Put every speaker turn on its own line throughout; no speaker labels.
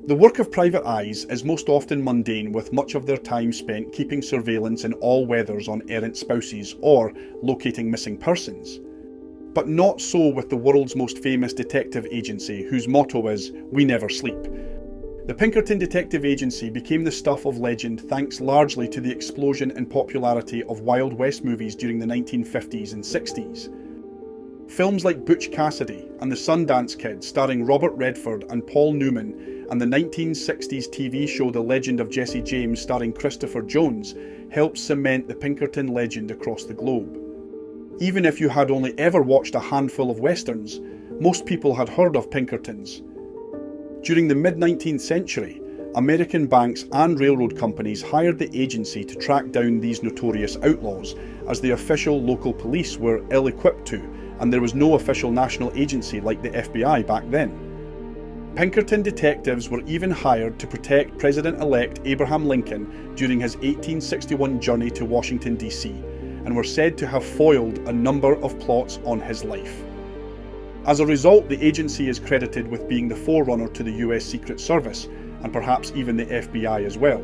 The work of private eyes is most often mundane, with much of their time spent keeping surveillance in all weathers on errant spouses or locating missing persons. But not so with the world's most famous detective agency, whose motto is, "We never sleep." The Pinkerton Detective Agency became the stuff of legend thanks largely to the explosion in popularity of Wild West movies during the 1950s and 60s. Films like Butch, Cassidy and The Sundance Kid, starring Robert Redford and Paul Newman, and the 1960s TV show The Legend of Jesse James starring Christopher Jones, helped cement the Pinkerton legend across the globe. Even if you had only ever watched a handful of westerns, most people had heard of Pinkertons. During the mid-19th century, American banks and railroad companies hired the agency to track down these notorious outlaws, as the official local police were ill-equipped to, and there was no official national agency like the FBI back then. Pinkerton detectives were even hired to protect President-elect Abraham Lincoln during his 1861 journey to Washington, D.C., and were said to have foiled a number of plots on his life. As a result, the agency is credited with being the forerunner to the US Secret Service, and perhaps even the FBI as well.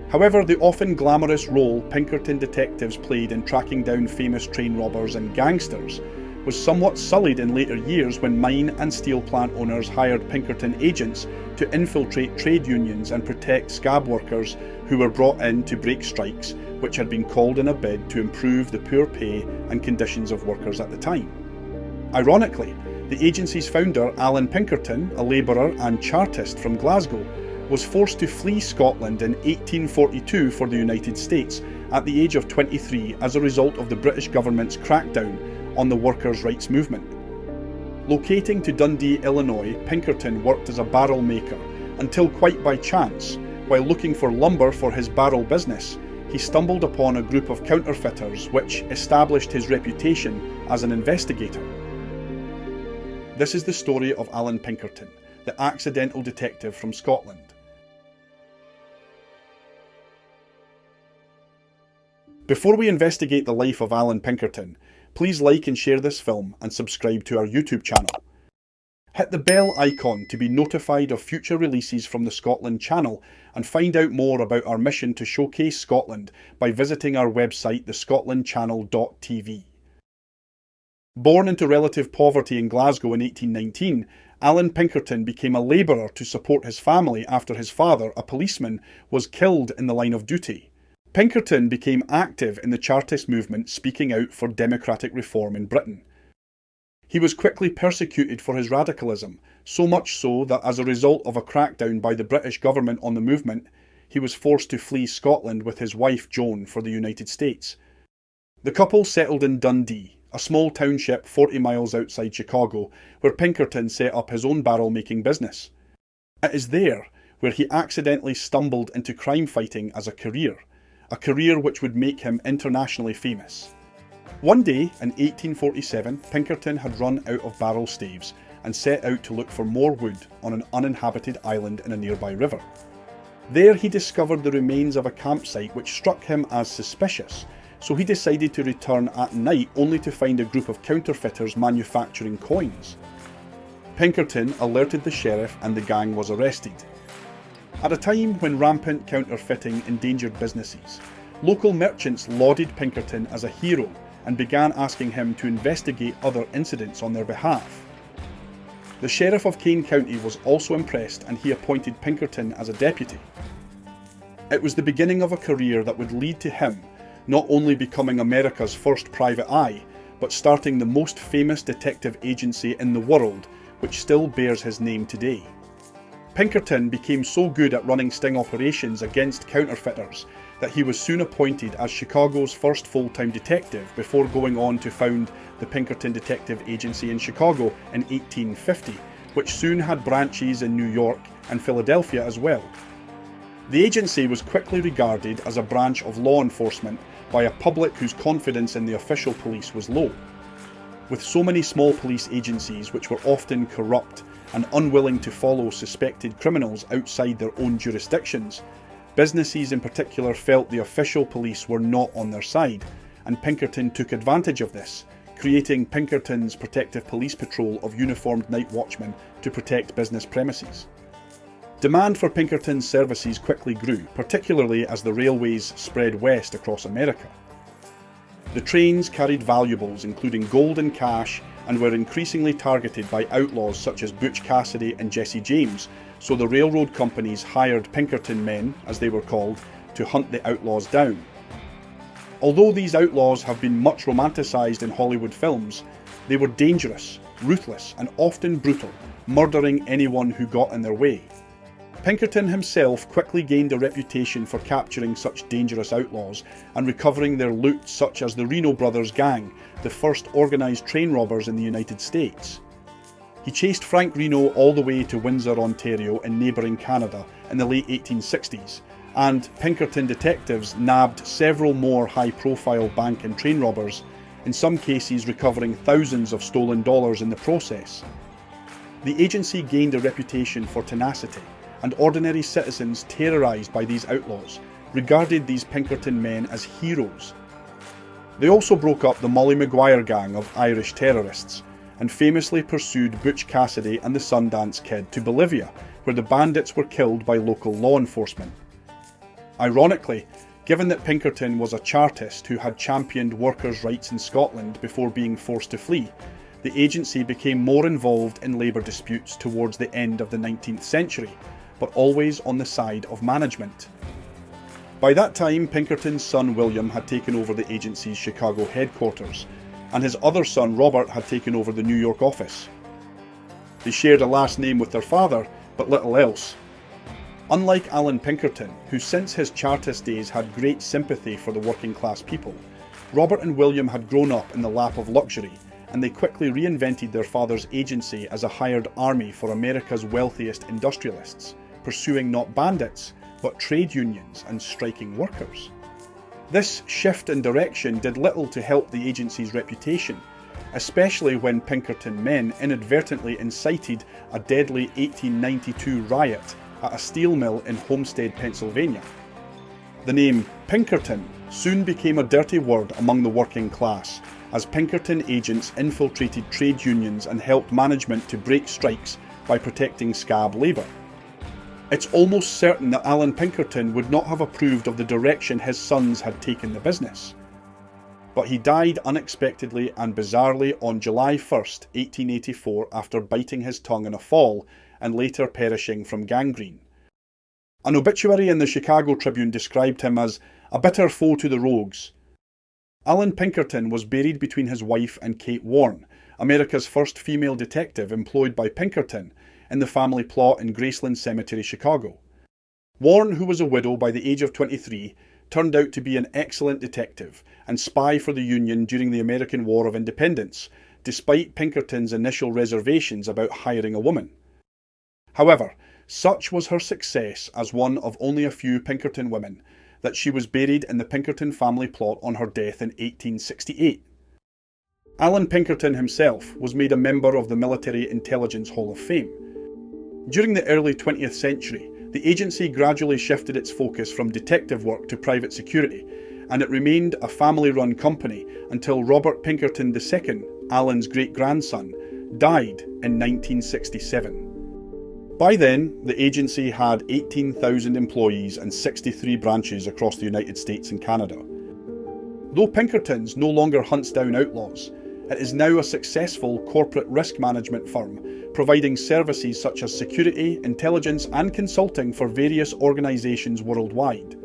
However, the often glamorous role Pinkerton detectives played in tracking down famous train robbers and gangsters was somewhat sullied in later years when mine and steel plant owners hired Pinkerton agents to infiltrate trade unions and protect scab workers who were brought in to break strikes, which had been called in a bid to improve the poor pay and conditions of workers at the time. Ironically, the agency's founder, Alan Pinkerton, a labourer and Chartist from Glasgow, was forced to flee Scotland in 1842 for the United States at the age of 23 as a result of the British government's crackdown on the workers' rights movement. Locating to Dundee, Illinois, Pinkerton worked as a barrel maker until, quite by chance, while looking for lumber for his barrel business, he stumbled upon a group of counterfeiters which established his reputation as an investigator. This is the story of Alan Pinkerton, the accidental detective from Scotland. Before we investigate the life of Alan Pinkerton, please like and share this film and subscribe to our YouTube channel. Hit the bell icon to be notified of future releases from the Scotland channel, and find out more about our mission to showcase Scotland by visiting our website thescotlandchannel.tv. Born into relative poverty in Glasgow in 1819, Alan Pinkerton became a labourer to support his family after his father, a policeman, was killed in the line of duty. Pinkerton became active in the Chartist movement, speaking out for democratic reform in Britain. He was quickly persecuted for his radicalism, so much so that as a result of a crackdown by the British government on the movement, he was forced to flee Scotland with his wife Joan for the United States. The couple settled in Dundee, a small township 40 miles outside Chicago, where Pinkerton set up his own barrel-making business. It is there where he accidentally stumbled into crime fighting as a career which would make him internationally famous. One day in 1847, Pinkerton had run out of barrel staves and set out to look for more wood on an uninhabited island in a nearby river. There he discovered the remains of a campsite which struck him as suspicious, so he decided to return at night only to find a group of counterfeiters manufacturing coins. Pinkerton alerted the sheriff and the gang was arrested. At a time when rampant counterfeiting endangered businesses, local merchants lauded Pinkerton as a hero and began asking him to investigate other incidents on their behalf. The Sheriff of Kane County was also impressed, and he appointed Pinkerton as a deputy. It was the beginning of a career that would lead to him not only becoming America's first private eye, but starting the most famous detective agency in the world, which still bears his name today. Pinkerton became so good at running sting operations against counterfeiters that he was soon appointed as Chicago's first full-time detective before going on to found the Pinkerton Detective Agency in Chicago in 1850, which soon had branches in New York and Philadelphia as well. The agency was quickly regarded as a branch of law enforcement by a public whose confidence in the official police was low. With so many small police agencies which were often corrupt and unwilling to follow suspected criminals outside their own jurisdictions, businesses in particular felt the official police were not on their side, and Pinkerton took advantage of this, creating Pinkerton's Protective Police Patrol of uniformed night watchmen to protect business premises. Demand for Pinkerton's services quickly grew, particularly as the railways spread west across America. The trains carried valuables including gold and cash and were increasingly targeted by outlaws such as Butch Cassidy and Jesse James, so the railroad companies hired Pinkerton men, as they were called, to hunt the outlaws down. Although these outlaws have been much romanticised in Hollywood films, they were dangerous, ruthless and often brutal, murdering anyone who got in their way. Pinkerton himself quickly gained a reputation for capturing such dangerous outlaws and recovering their loot, such as the Reno Brothers gang, the first organised train robbers in the United States. He chased Frank Reno all the way to Windsor, Ontario in neighbouring Canada in the late 1860s, and Pinkerton detectives nabbed several more high-profile bank and train robbers, in some cases recovering thousands of stolen dollars in the process. The agency gained a reputation for tenacity, and ordinary citizens terrorised by these outlaws regarded these Pinkerton men as heroes. They also broke up the Molly Maguire gang of Irish terrorists and famously pursued Butch Cassidy and the Sundance Kid to Bolivia, where the bandits were killed by local law enforcement. Ironically, given that Pinkerton was a Chartist who had championed workers' rights in Scotland before being forced to flee, the agency became more involved in labour disputes towards the end of the 19th century, but always on the side of management. By that time, Pinkerton's son William had taken over the agency's Chicago headquarters, and his other son Robert had taken over the New York office. They shared a last name with their father, but little else. Unlike Alan Pinkerton, who since his Chartist days had great sympathy for the working class people, Robert and William had grown up in the lap of luxury, and they quickly reinvented their father's agency as a hired army for America's wealthiest industrialists, pursuing not bandits, but trade unions and striking workers. This shift in direction did little to help the agency's reputation, especially when Pinkerton men inadvertently incited a deadly 1892 riot at a steel mill in Homestead, Pennsylvania. The name Pinkerton soon became a dirty word among the working class, as Pinkerton agents infiltrated trade unions and helped management to break strikes by protecting scab labour. It's almost certain that Alan Pinkerton would not have approved of the direction his sons had taken the business. But he died unexpectedly and bizarrely on July 1st, 1884, after biting his tongue in a fall and later perishing from gangrene. An obituary in the Chicago Tribune described him as a bitter foe to the rogues. Alan Pinkerton was buried between his wife and Kate Warren, America's first female detective employed by Pinkerton, in the family plot in Graceland Cemetery, Chicago. Warren, who was a widow by the age of 23, turned out to be an excellent detective and spy for the Union during the American War of Independence, despite Pinkerton's initial reservations about hiring a woman. However, such was her success as one of only a few Pinkerton women that she was buried in the Pinkerton family plot on her death in 1868. Alan Pinkerton himself was made a member of the Military Intelligence Hall of Fame. During the early 20th century, the agency gradually shifted its focus from detective work to private security, and it remained a family-run company until Robert Pinkerton II, Alan's great-grandson, died in 1967. By then, the agency had 18,000 employees and 63 branches across the United States and Canada. Though Pinkerton's no longer hunts down outlaws, it is now a successful corporate risk management firm, providing services such as security, intelligence and consulting for various organisations worldwide.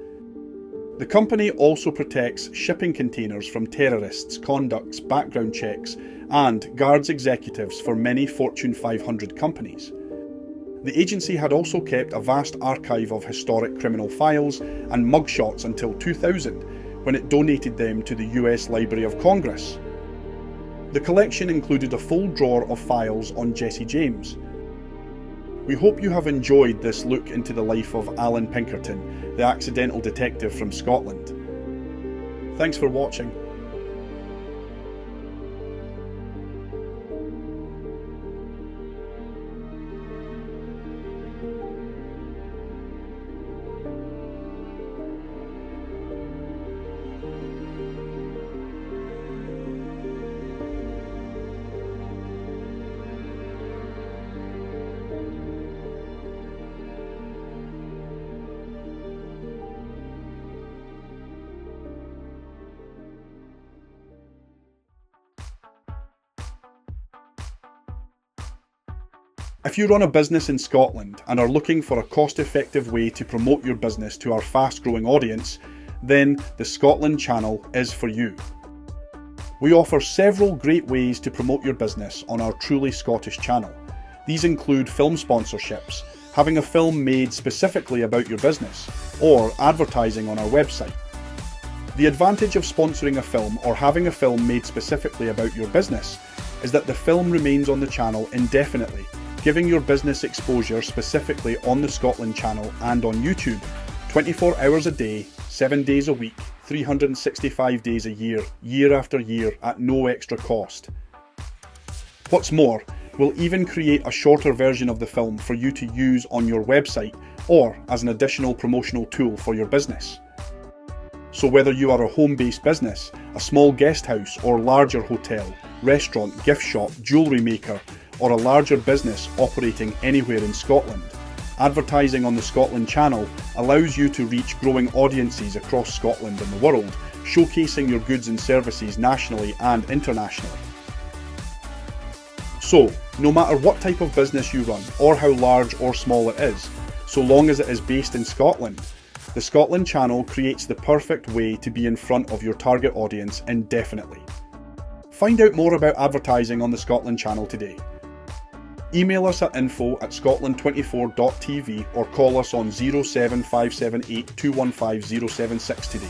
The company also protects shipping containers from terrorists, conducts background checks and guards executives for many Fortune 500 companies. The agency had also kept a vast archive of historic criminal files and mugshots until 2000, when it donated them to the US Library of Congress. The collection included a full drawer of files on Jesse James. We hope you have enjoyed this look into the life of Alan Pinkerton, the accidental detective from Scotland. Thanks for watching. If you run a business in Scotland and are looking for a cost-effective way to promote your business to our fast-growing audience, then the Scotland channel is for you. We offer several great ways to promote your business on our truly Scottish channel. These include film sponsorships, having a film made specifically about your business, or advertising on our website. The advantage of sponsoring a film or having a film made specifically about your business is that the film remains on the channel indefinitely, giving your business exposure specifically on the Scotland channel and on YouTube, 24 hours a day, 7 days a week, 365 days a year, year after year at no extra cost. What's more, we'll even create a shorter version of the film for you to use on your website or as an additional promotional tool for your business. So whether you are a home-based business, a small guest house or larger hotel, restaurant, gift shop, jewellery maker, or a larger business operating anywhere in Scotland, advertising on the Scotland channel allows you to reach growing audiences across Scotland and the world, showcasing your goods and services nationally and internationally. So, no matter what type of business you run, or how large or small it is, so long as it is based in Scotland, the Scotland channel creates the perfect way to be in front of your target audience indefinitely. Find out more about advertising on the Scotland channel today. Email us at info@scotland24.tv or call us on 07578 215 076 today.